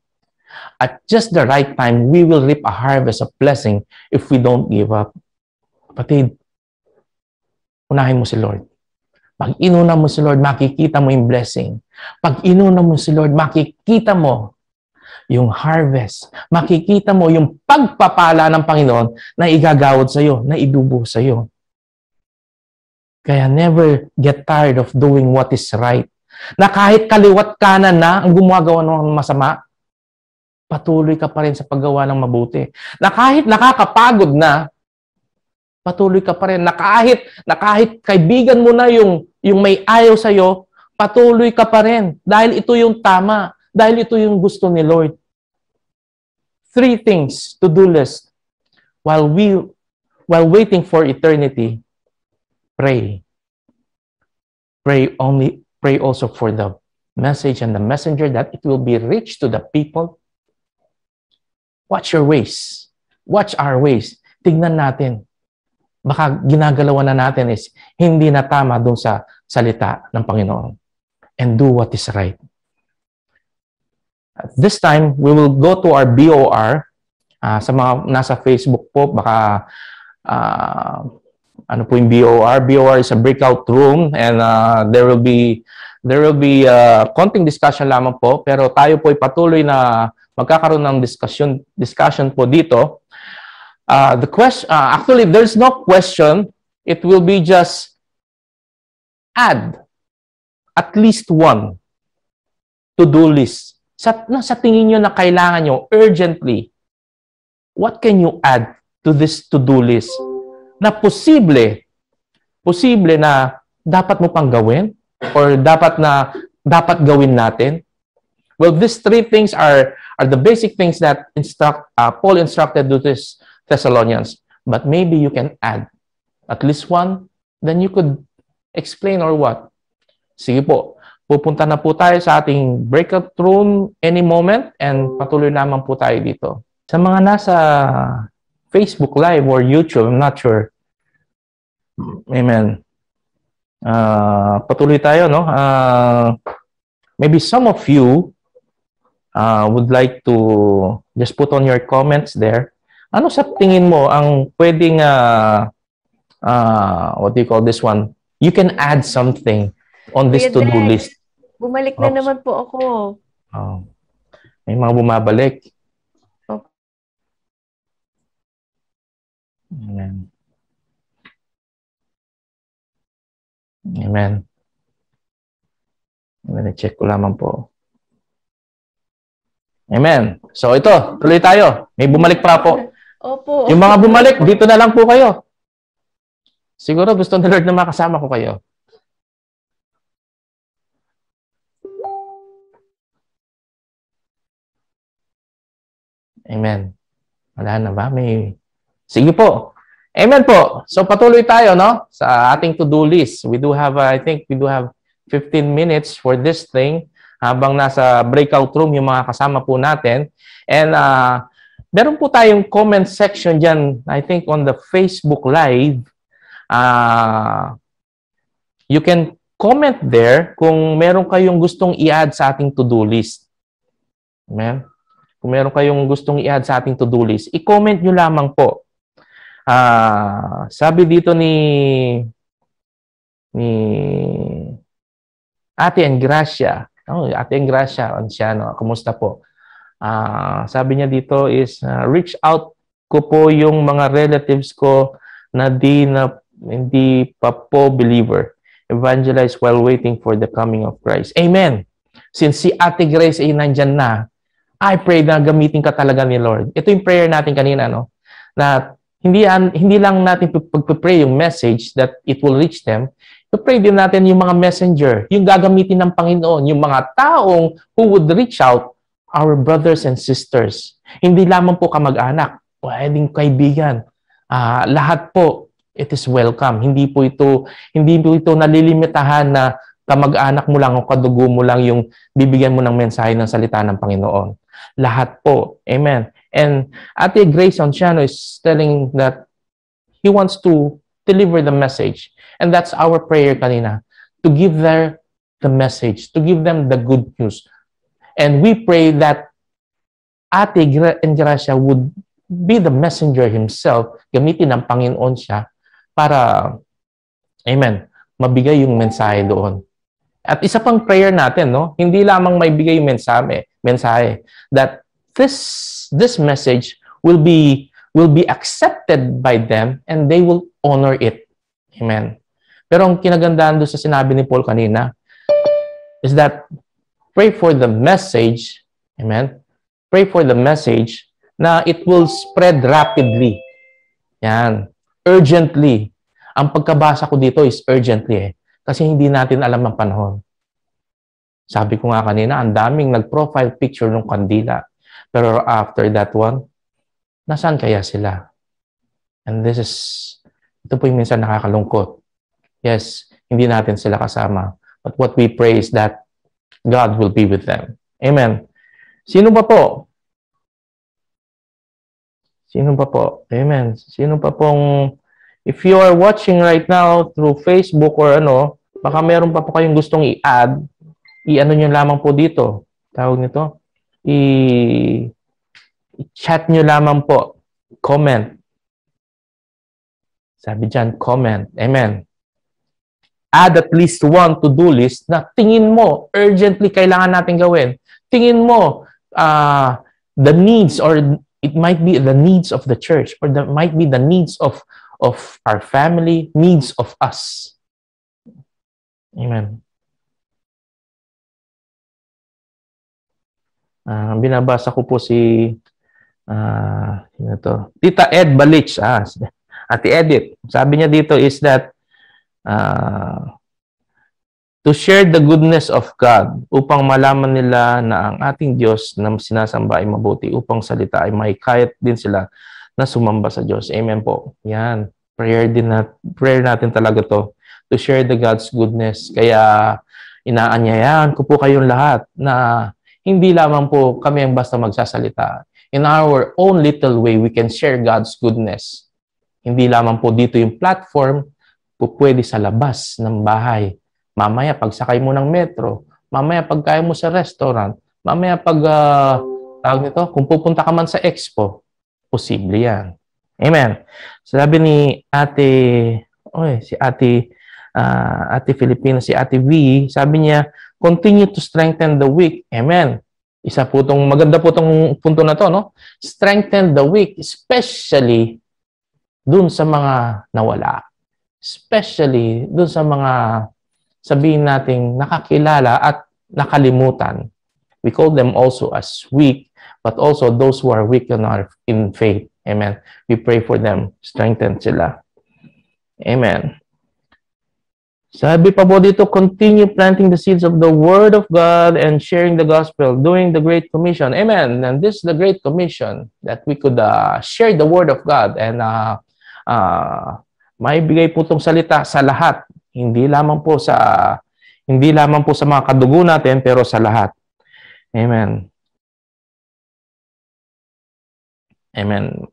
At just the right time, we will reap a harvest of blessing if we don't give up. Kapatid, unahin mo si Lord. Pag inuna mo si Lord, makikita mo yung blessing. Pag inuna mo si Lord, makikita mo yung harvest. Makikita mo yung pagpapala ng Panginoon na igagawad sa iyo, na idubo sa iyo. Kaya never get tired of doing what is right. Na kahit kaliwat kanan na ang gumagawa ng masama, patuloy ka pa rin sa paggawa ng mabuti. Na kahit nakakapagod na, patuloy ka pa rin. Na kahit kaibigan mo na yung may ayaw sa'yo, patuloy ka pa rin. Dahil ito yung tama. Dahil ito yung gusto ni Lord. 3 things to do list. While waiting for eternity, pray. Pray also for the message and the messenger that it will be reached to the people. Watch your ways. Watch our ways. Tignan natin. Baka ginagalawan na natin is hindi na tama dun sa salita ng Panginoon. And do what is right. At this time, we will go to our BOR. Sa mga nasa Facebook po, baka ano po yung BOR? BOR is a breakout room and there will be konting discussion lamang po. Pero tayo po ay patuloy na magkakaroon ng discussion po dito. Actually, there's no question. It will be just add at least one to-do list. Sa tingin nyo na kailangan nyo urgently, what can you add to this to-do list na posible na dapat mo pang gawin or dapat gawin natin? Well, these 3 things are the basic things that Paul instructed to this Thessalonians. But maybe you can add at least one, then you could explain or what. Sige po, pupunta na po tayo sa ating breakout room any moment and patuloy naman po tayo dito. Sa mga nasa Facebook Live or YouTube, I'm not sure. Amen. Patuloy tayo, no? Maybe some of you would like to just put on your comments there. Ano sa tingin mo ang pwedeng, what do you call this one? You can add something on this to-do list. Bumalik na naman po ako. Oh. May mga bumabalik. Oh. Amen. Amen. Check ko lamang po. Amen. So ito, tuloy tayo. May bumalik pa po. Opo. Yung mga bumalik, dito na lang po kayo. Siguro gusto ni Lord na makasama ko kayo. Amen. Wala na ba? Sige po. Amen po. So patuloy tayo, no? Sa ating to-do list. I think we do have 15 minutes for this thing. habang nasa breakout room yung mga kasama po natin. And meron po tayong comment section dyan, I think on the Facebook Live. You can comment there kung meron kayong gustong i-add sa ating to-do list. Amen? Kung meron kayong gustong i-add sa ating to-do list, i-comment nyo lamang po. Sabi dito ni Ate Engracia. Ate Engracia, Anciano, kumusta po? Sabi niya dito is, reach out ko po yung mga relatives ko na hindi pa po believer. Evangelize while waiting for the coming of Christ. Amen. Since si Ate Grace ay nandyan na, I pray na gamitin ka talaga ni Lord. Ito yung prayer natin kanina, no? Na hindi lang natin pag-pray yung message that it will reach them. I-pray din natin yung mga messenger, yung gagamitin ng Panginoon, yung mga taong who would reach out, our brothers and sisters. Hindi lamang po kamag-anak, pwedeng kaibigan. Lahat po, it is welcome. Hindi po ito nalilimitahan na kamag-anak mo lang o kadugo mo lang yung bibigyan mo ng mensahe ng salita ng Panginoon. Lahat po. Amen. And Ate Grace Anciano is telling that he wants to deliver the message. And that's our prayer kanina. To give the message. To give them the good news. And we pray that Ate Engracia would be the messenger himself. Gamitin ng Panginoon siya para, amen, mabigay yung mensahe doon. At isa pang prayer natin, no? Hindi lamang maibigay yung mensahe that this message will be accepted by them and they will honor it. Amen. Pero ang kinagandaan doon sa sinabi ni Paul kanina is that pray for the message, amen? Pray for the message na it will spread rapidly. Yan. Urgently. Ang pagkabasa ko dito is urgently eh. Kasi hindi natin alam ang panahon. Sabi ko nga kanina, ang daming nag-profile picture ng kandila. Pero after that one, nasaan kaya sila? And ito po yung minsan nakakalungkot. Yes, hindi natin sila kasama. But what we pray is that God will be with them. Amen. Sino pa po? Sino pa po? Amen. Sino pa pong, if you are watching right now through Facebook or baka meron pa po kayong gustong i-add, i-ano nyo lamang po dito. Tawag nito? I-chat nyo lamang po. Comment. Sabi dyan, comment. Amen. Add at least one to-do list na tingin mo, urgently kailangan natin gawin. Tingin mo, the needs or it might be the needs of the church or that might be the needs of our family, needs of us. Amen. Binabasa ko po si Tita Ed Balich. Ate Edith. Sabi niya dito is that to share the goodness of God upang malaman nila na ang ating Diyos na sinasamba ay mabuti, upang salita ay mahikayat din sila na sumamba sa Diyos. Amen po. Yan. Prayer natin talaga to share the God's goodness. Kaya inaanyayahan ko po kayong lahat na hindi lamang po kami ang basta magsasalita. In our own little way, we can share God's goodness. Hindi lamang po dito yung platform, po pwede sa labas ng bahay. Mamaya pag sakay mo ng metro, mamaya pag kaya mo sa restaurant, mamaya pag kung pupunta ka man sa expo, posible yan. Amen. Sabi ni Ate Filipino, si Ate V, sabi niya, continue to strengthen the weak. Amen. Isa po maganda po itong punto na to, no? Strengthen the weak, especially dun sa mga nawala. Especially dun sa mga sabihin nating nakakilala at nakalimutan. We call them also as weak, but also those who are weak in faith. Amen. We pray for them. Strengthen sila. Amen. Sabi pa po dito, continue planting the seeds of the Word of God and sharing the gospel, doing the Great Commission. Amen. And this is the Great Commission that we could share the Word of God and maibigay po itong salita sa lahat. Hindi lamang po sa Hindi lamang po sa mga kadugo natin, pero sa lahat. Amen. Amen.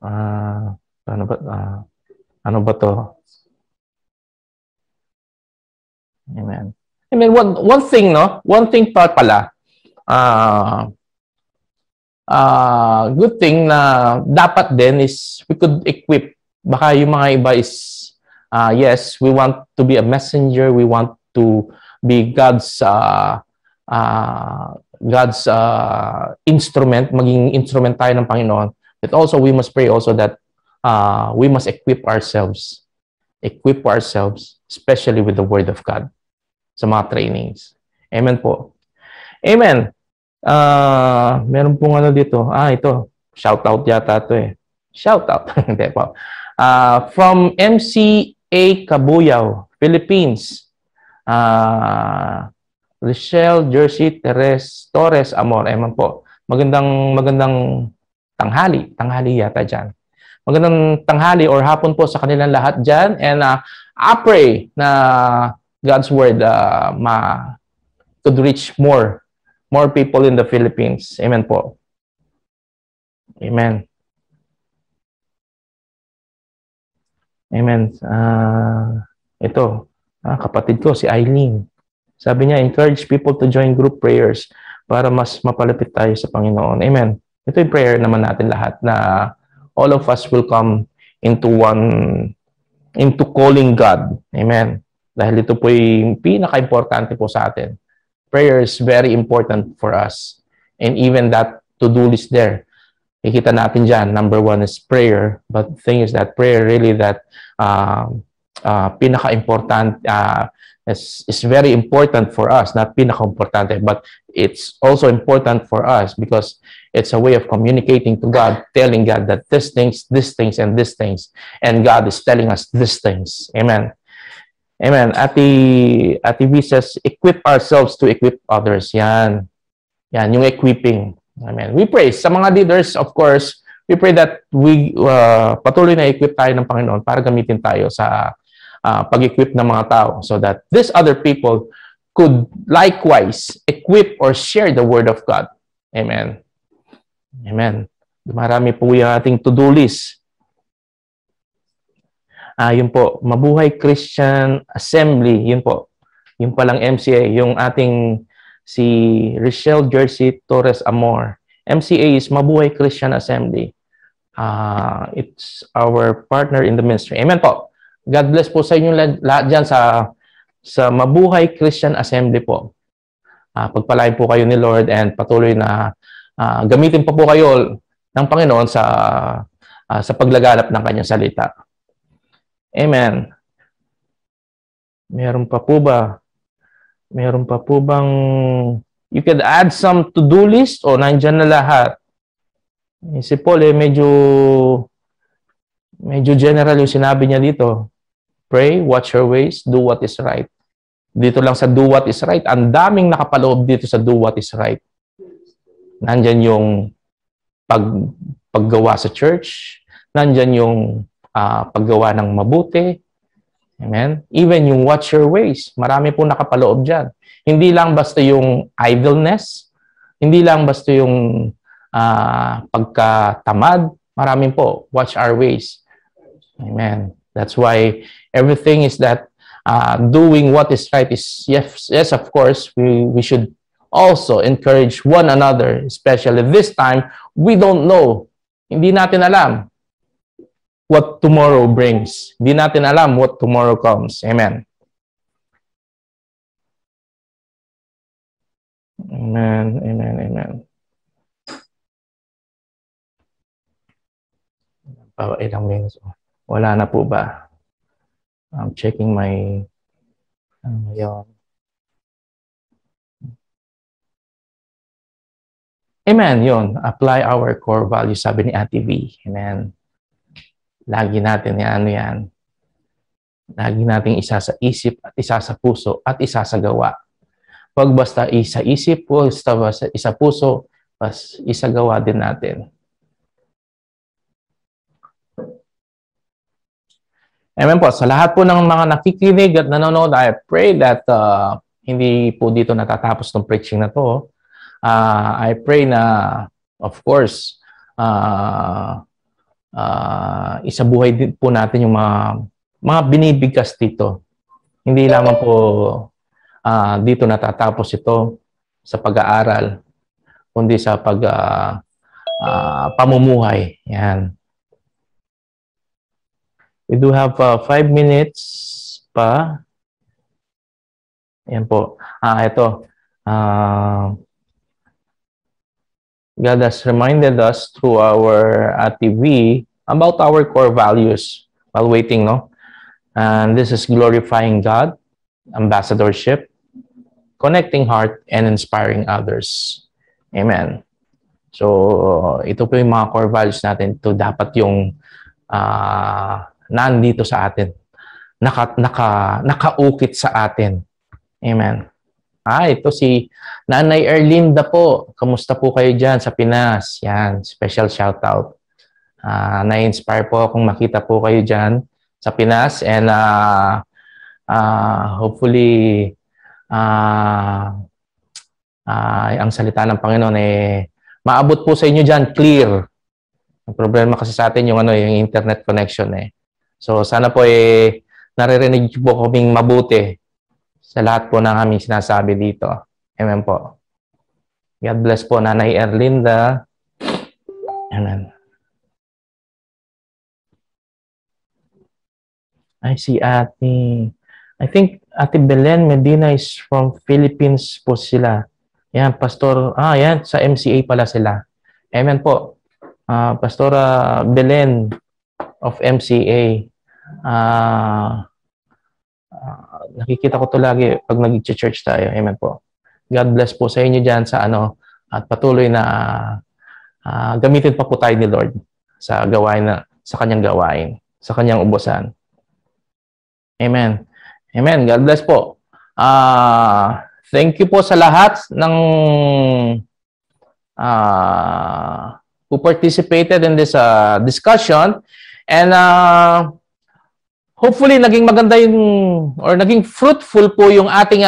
Ano ba to? Amen. Amen. One thing, no? One thing pa pala. Good thing na dapat din is we could equip. Baka yung mga iba is, yes, we want to be a messenger. We want to be God's instrument, maging instrument tayo ng Panginoon. But also, we must pray also that we must equip ourselves. Equip ourselves, especially with the Word of God sa mga trainings. Amen po. Amen. Meron pong ano dito. Ito. Shout out yata ito eh. Shout out. Hindi po. From MCA Cabuyao, Philippines. Rochelle Jersey Torres Amor. Amen po. Magandang tanghali. Tanghali yata dyan. Magandang tanghali or hapon po sa kanilang lahat dyan. And I pray na God's Word could reach more people in the Philippines. Amen po. Amen. Amen. Ito, kapatid ko, si Eileen. Sabi niya, encourage people to join group prayers para mas mapalapit tayo sa Panginoon. Amen. Ito yung prayer naman natin lahat na all of us will come into calling God. Amen. Dahil ito po yung pinaka-importante po sa atin. Prayer is very important for us. And even that to-do list there, ikita natin dyan, number 1 is prayer. But the thing is that prayer really that pinaka-important is very important for us. Not pinaka-importante, but it's also important for us because it's a way of communicating to God, telling God that these things, and these things. And God is telling us these things. Amen. Amen. Ati V says, equip ourselves to equip others. Yan, yung equipping. Amen. We pray sa mga leaders, of course, we pray that we patuloy na equip tayo ng Panginoon para gamitin tayo sa pag-equip ng mga tao so that these other people could likewise equip or share the Word of God. Amen. Amen. Marami po yung ating to-do list. Yun po, Mabuhay Christian Assembly, yun po. Yung palang MCA, yung ating si Rochelle Jersey Torres Amor. MCA is Mabuhay Christian Assembly. It's our partner in the ministry. Amen po. God bless po sa inyo lahat dyan sa Mabuhay Christian Assembly po. Pagpalain po kayo ni Lord and patuloy na gamitin pa po kayo ng Panginoon sa paglaganap ng kanyang salita. Amen. Meron pa po ba? Meron pa po bang you could add some to-do list o nandyan na lahat? Si Paul medyo general yung sinabi niya dito. Pray, watch your ways, do what is right. Dito lang sa do what is right. Ang daming nakapaloob dito sa do what is right. Nandyan yung paggawa sa church. Nandyan yung paggawa ng mabuti. Amen? Even yung watch your ways. Marami po nakapaloob dyan. Hindi lang basta yung idleness. Hindi lang basta yung pagkatamad. Maraming po. Watch our ways. Amen. That's why everything is that doing what is right is, yes, of course, we should also encourage one another, especially this time, we don't know. Hindi natin alam what tomorrow brings. Hindi natin alam what tomorrow comes. Amen. Amen, amen, amen. Ilang minutes. Wala na po ba? I'm checking my... Yun. Amen, yun. Apply our core values, sabi ni Ate V. Amen. Lagi natin yan. Lagi natin isa sa isip at isa sa puso at isa sa gawa. Pag basta isa isip, basta isa puso, basta isa gawa din natin. Amen po. Sa lahat po ng mga nakikinig at nanonood, I pray that hindi po dito natatapos ng preaching na to. I pray na, of course, isabuhay din po natin yung mga binibigkas dito. Hindi lamang po dito natatapos ito sa pag-aaral, kundi sa pamumuhay. Yan. We do have 5 minutes pa. Yan po. Ito. God has reminded us through our TV about our core values while waiting, no? And this is glorifying God, ambassadorship, connecting heart, and inspiring others. Amen. So, ito po yung mga core values natin. Ito dapat yung nandito sa atin. Nakaukit sa atin. Amen. Ito si Nanay Erlinda po. Kamusta po kayo dyan sa Pinas? Yan, special shout out. Na-inspire po akong makita po kayo dyan sa Pinas. And hopefully, ang salita ng Panginoon maabot po sa inyo dyan, clear. Ang problema kasi sa atin yung internet connection So sana po naririnig po kaming mabuti sa lahat po ng aming sinasabi dito. Amen po. God bless po, Nanay Erlinda. Amen. I see Ate. I think Ate Belen Medina is from Philippines po sila. Yan, Pastor. Yan, sa MCA pala sila. Amen po. Pastora Belen of MCA. Nakikita ko to lagi pag nag-church tayo. Amen po. God bless po sa inyo dyan sa at patuloy na gamitin pa po tayo ni Lord sa gawain sa kanyang gawain, sa kanyang ubusan. Amen. Amen. God bless po. Thank you po sa lahat ng who participated in this discussion. And hopefully naging maganda or naging fruitful po yung ating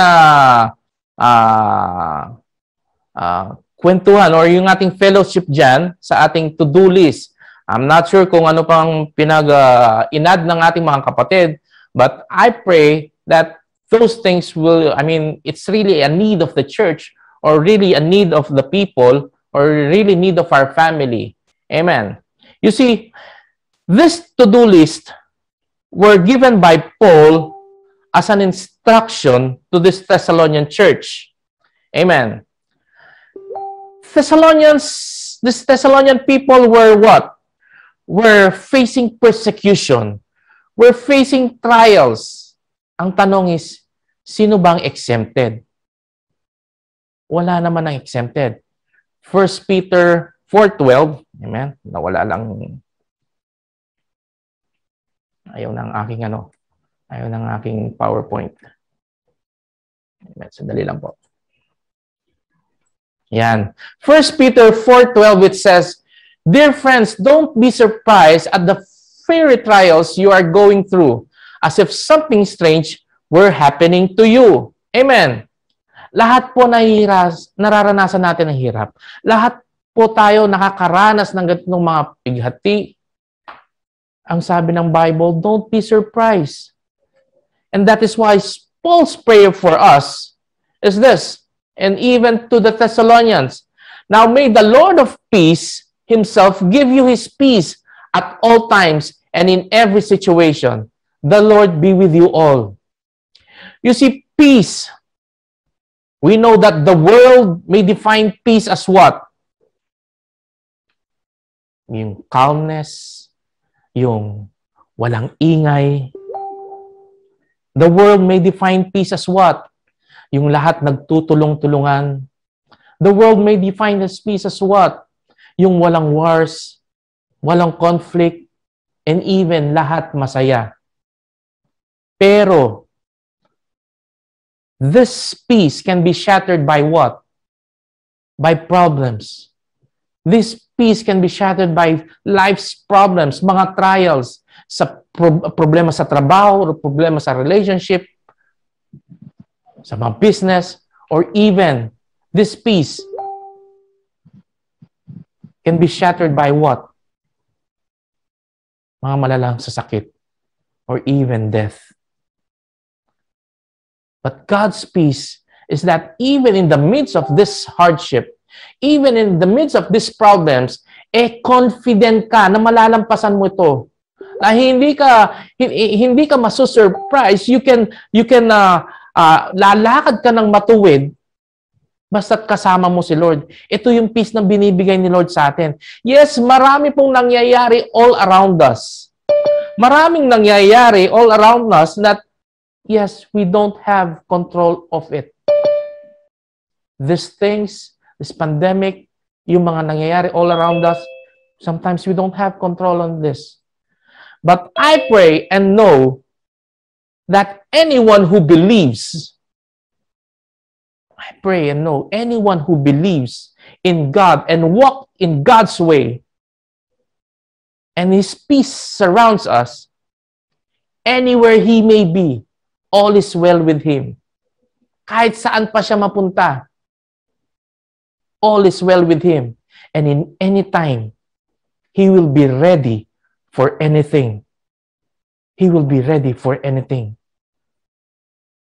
kwentuhan or yung ating fellowship dyan sa ating to-do list. I'm not sure kung ano pang inad ng ating mga kapatid, but I pray that those things will, it's really a need of the church or really a need of the people or really need of our family. Amen. You see, this to-do list were given by Paul as an instruction to this Thessalonian church. Amen. This Thessalonian people were what? Were facing persecution. Were facing trials. Ang tanong is, sino bang exempted? Wala naman ang exempted. 1 Peter 4:12. Amen. Nawala lang. Ayaw ng aking PowerPoint. Sandali lang po. Yan. 1 Peter 4:12, it says, "Dear friends, don't be surprised at the fiery trials you are going through, as if something strange were happening to you." Amen. Lahat po nararanasan natin ng hirap. Lahat po tayo nakakaranas ng ganitong mga pighati. Ang sabi ng Bible, don't be surprised. And that is why Paul's prayer for us is this, and even to the Thessalonians. Now may the Lord of peace himself give you his peace at all times and in every situation. The Lord be with you all. You see, peace. We know that the world may define peace as what? Yung calmness, yung walang ingay. The world may define peace as what? Yung lahat nagtutulong-tulungan. The world may define as peace as what? Yung walang wars, walang conflict, and even lahat masaya. Pero, this peace can be shattered by what? By problems. This peace can be shattered by life's problems, mga trials, sa problema sa trabaho, problema sa relationship, sa mga business, or even this peace can be shattered by what? Mga malalang sasakit or even death. But God's peace is that even in the midst of this hardship, even in the midst of these problems, confident ka na malalampasan mo ito. Na hindi ka masusurprise, you can lalakad ka ng matuwid basta't kasama mo si Lord. Ito yung peace na binibigay ni Lord sa atin. Yes, marami pong nangyayari all around us. Maraming nangyayari all around us that, yes, we don't have control of it. These things, this pandemic, yung mga nangyayari all around us, sometimes we don't have control on this. But I pray and know that anyone who believes, I pray and know anyone who believes in God and walk in God's way, and His peace surrounds us, anywhere he may be, all is well with him. Kahit saan pa siya mapunta, all is well with him. And in any time, he will be ready for anything. He will be ready for anything.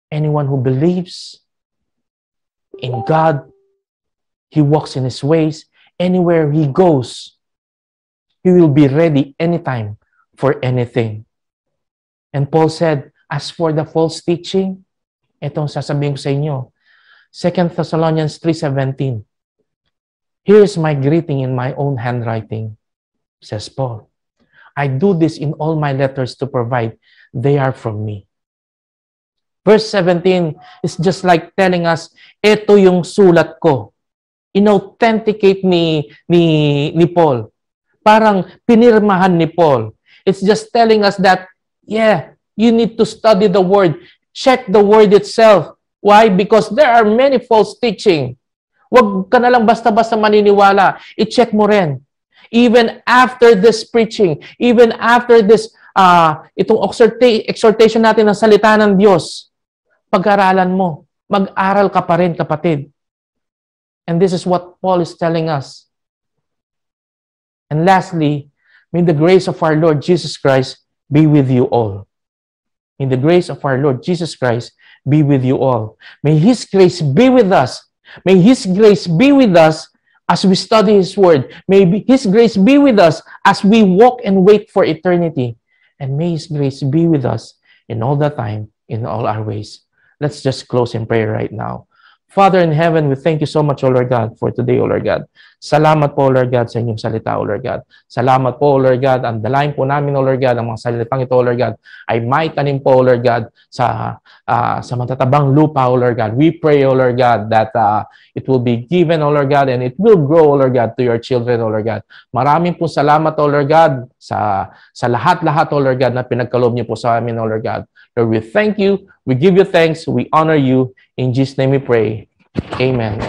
Anyone who believes in God, he walks in His ways, anywhere he goes, he will be ready anytime for anything. And Paul said, as for the false teaching, itong sasabihin ko sa inyo, 2 Thessalonians 3:17, here is my greeting in my own handwriting, says Paul. I do this in all my letters to provide they are from me. Verse 17 is just like telling us, ito yung sulat ko. In-authenticate ni Paul. Parang pinirmahan ni Paul. It's just telling us that, yeah, you need to study the Word. Check the Word itself. Why? Because there are many false teaching. Huwag ka na lang basta-basta maniniwala. I-check mo rin. Even after this preaching, even after this, itong exhortation natin ng salita ng Diyos, pag-aralan mo, mag-aral ka pa rin, kapatid. And this is what Paul is telling us. And lastly, may the grace of our Lord Jesus Christ be with you all. May the grace of our Lord Jesus Christ be with you all. May His grace be with us. May His grace be with us as we study His Word. May His grace be with us as we walk and wait for eternity. And may His grace be with us in all the time, in all our ways. Let's just close in prayer right now. Father in heaven, we thank you so much, O Lord God, for today, O Lord God. Salamat po, O Lord God, sa inyong salita, O Lord God. Salamat po, O Lord God. Ang dalayan po namin, O Lord God, ang mga salitang ito, O Lord God, ay may tanim po, O Lord God, sa matatabang lupa, O Lord God. We pray, O Lord God, that it will be given, O Lord God, and it will grow, O Lord God, to your children, O Lord God. Maraming po salamat, O Lord God, sa lahat-lahat, O Lord God, na pinagkaloob niyo po sa amin, O Lord God. Lord, we thank you, we give you thanks, we honor you. In Jesus' name we pray. Amen.